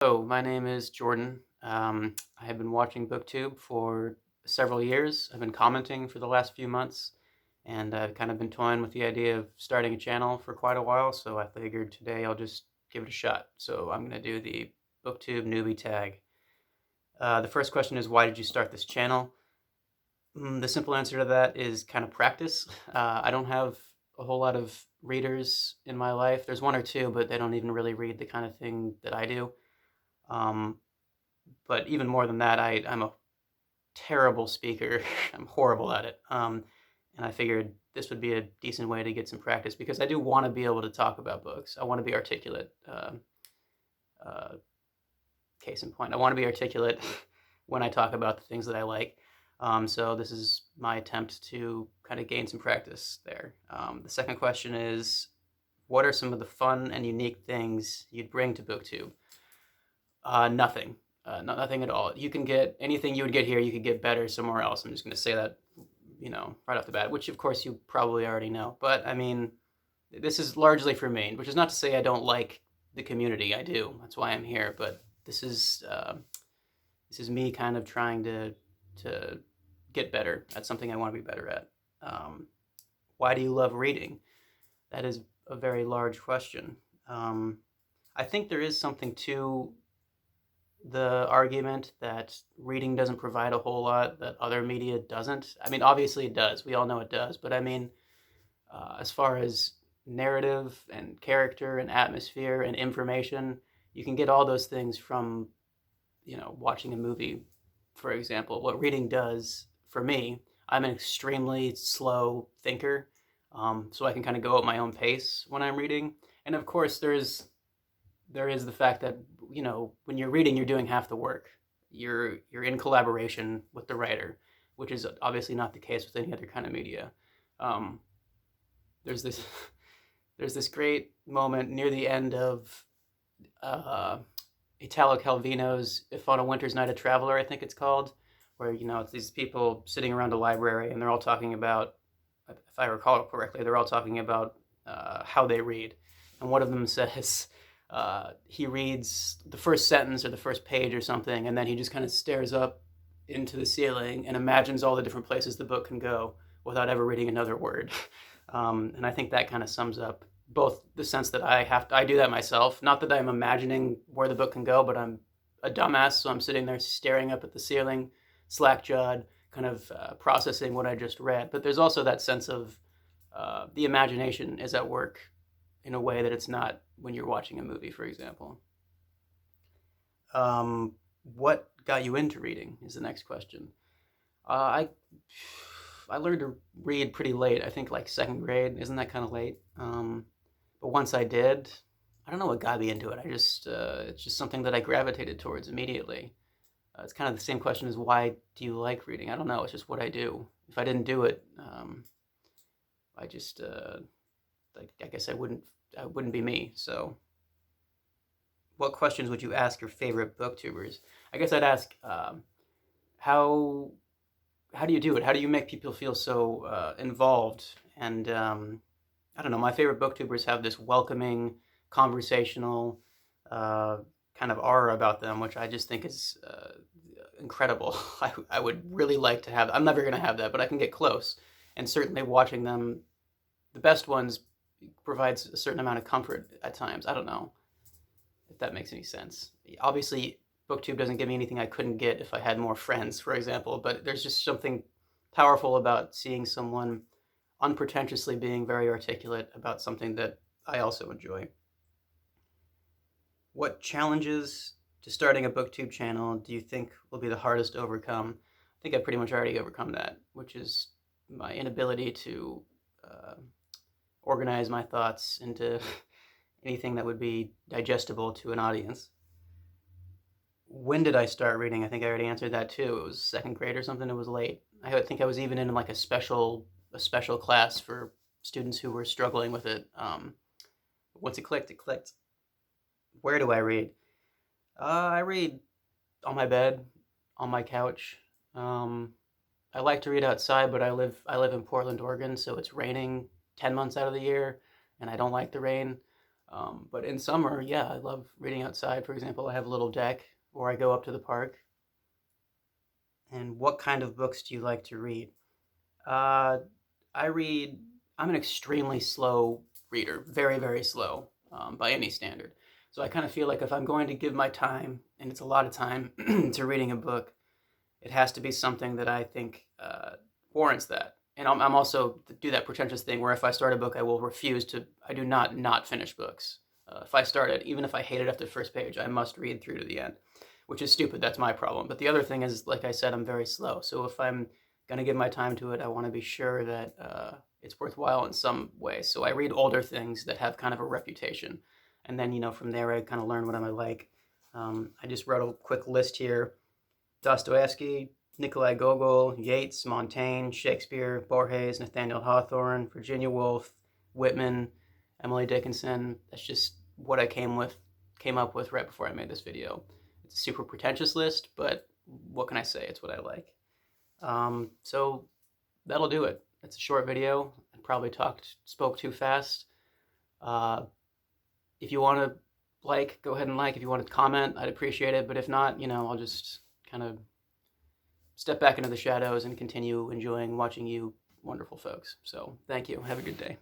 Hello, my name is Jordan. I have been watching Booktube for several years. I've been commenting for the last few months, and I've kind of been toying with the idea of starting a channel for quite a while, so I figured today I'll just give it a shot. So I'm going to do the Booktube Newbie Tag. The first question is, why did you start this channel? The simple answer to that is kind of practice. I don't have a whole lot of readers in my life. There's one or two, but they don't even really read the kind of thing that I do. Um, but even more than that, I'm a terrible speaker. I'm horrible at it. And I figured this would be a decent way to get some practice because I do want to be able to talk about books. I want to be articulate. Uh, Case in point, I want to be articulate when I talk about the things that I like. So this is my attempt to kind of gain some practice there. The second question is, what are some of the fun and unique things you'd bring to BookTube? Nothing. Nothing at all. You can get anything you would get here, you could get better somewhere else. I'm just going to say that, right off the bat, which of course you probably already know. But I mean, this is largely for me, which is not to say I don't like the community. I do. That's why I'm here. But this is me kind of trying to get better at something I want to be better at. Why do you love reading? That is a very large question. I think there is something to the argument that reading doesn't provide a whole lot that other media doesn't. I mean, obviously it does. We all know it does. But I mean, as far as narrative and character and atmosphere and information, you can get all those things from, watching a movie, for example. What reading does for me, I'm an extremely slow thinker, so I can kind of go at my own pace when I'm reading. And of course, there is the fact that when you're reading, you're doing half the work. You're in collaboration with the writer, which is obviously not the case with any other kind of media. Um, there's this there's this great moment near the end of uh, Italo Calvino's "If on a Winter's Night a Traveler," I think it's called, where it's these people sitting around a library and they're all talking about, if I recall it correctly, they're all talking about how they read, and one of them says he reads the first sentence or the first page or something, and then he just kind of stares up into the ceiling and imagines all the different places the book can go without ever reading another word. And I think that kind of sums up both the sense that I do that myself. Not that I'm imagining where the book can go, but I'm a dumbass, so I'm sitting there staring up at the ceiling, slack jawed, kind of processing what I just read. But there's also that sense of the imagination is at work in a way that it's not when you're watching a movie, for example. What got you into reading is the next question. I I learned to read pretty late. I think like second grade. Isn't that kind of late? But once I did, I don't know what got me into it. It's just something that I gravitated towards immediately. It's kind of the same question as why do you like reading? I don't know. It's just what I do. If I didn't do it, I just like I guess I wouldn't be me. So, what questions would you ask your favorite booktubers? I guess I'd ask how how do you do it? How do you make people feel so involved? And I don't know. My favorite booktubers have this welcoming, conversational kind of aura about them, which I just think is incredible. I would really like to have. I'm never going to have that, but I can get close. And certainly watching them, the best ones, provides a certain amount of comfort at times. I don't know if that makes any sense. Obviously, BookTube doesn't give me anything I couldn't get if I had more friends, for example, but there's just something powerful about seeing someone unpretentiously being very articulate about something that I also enjoy. What challenges to starting a BookTube channel do you think will be the hardest to overcome? I think I've pretty much already overcome that, which is my inability to uh, organize my thoughts into anything that would be digestible to an audience. When did I start reading? I think I already answered that too. It was second grade or something. It was late. I think I was even in like a special class for students who were struggling with it. Once it clicked, it clicked. Where do I read? I read on my bed, on my couch. Um, I like to read outside, but I live in Portland, Oregon, so it's raining 10 months out of the year, and I don't like the rain. But in summer, yeah, I love reading outside. For example, I have a little deck, or I go up to the park. And what kind of books do you like to read? Uh, I read, I'm an extremely slow reader, very, very slow by any standard. So I kind of feel like if I'm going to give my time, and it's a lot of time, to reading a book, it has to be something that I think warrants that. And I'm also do that pretentious thing where if I start a book, I will refuse to. I do not finish books. If I start it, even if I hate it after the first page, I must read through to the end, which is stupid. That's my problem. But the other thing is, like I said, I'm very slow. So if I'm gonna give my time to it, I want to be sure that it's worthwhile in some way. So I read older things that have kind of a reputation, and then from there I kind of learn what I like. I just wrote a quick list here: Dostoevsky, Nikolai Gogol, Yeats, Montaigne, Shakespeare, Borges, Nathaniel Hawthorne, Virginia Woolf, Whitman, Emily Dickinson. That's just what I came up with right before I made this video. It's a super pretentious list, but what can I say? It's what I like. So that'll do it. It's a short video. I probably spoke too fast. If you want to go ahead and like. If you want to comment, I'd appreciate it. But if not, I'll just kind of step back into the shadows and continue enjoying watching you wonderful folks. So thank you. Have a good day.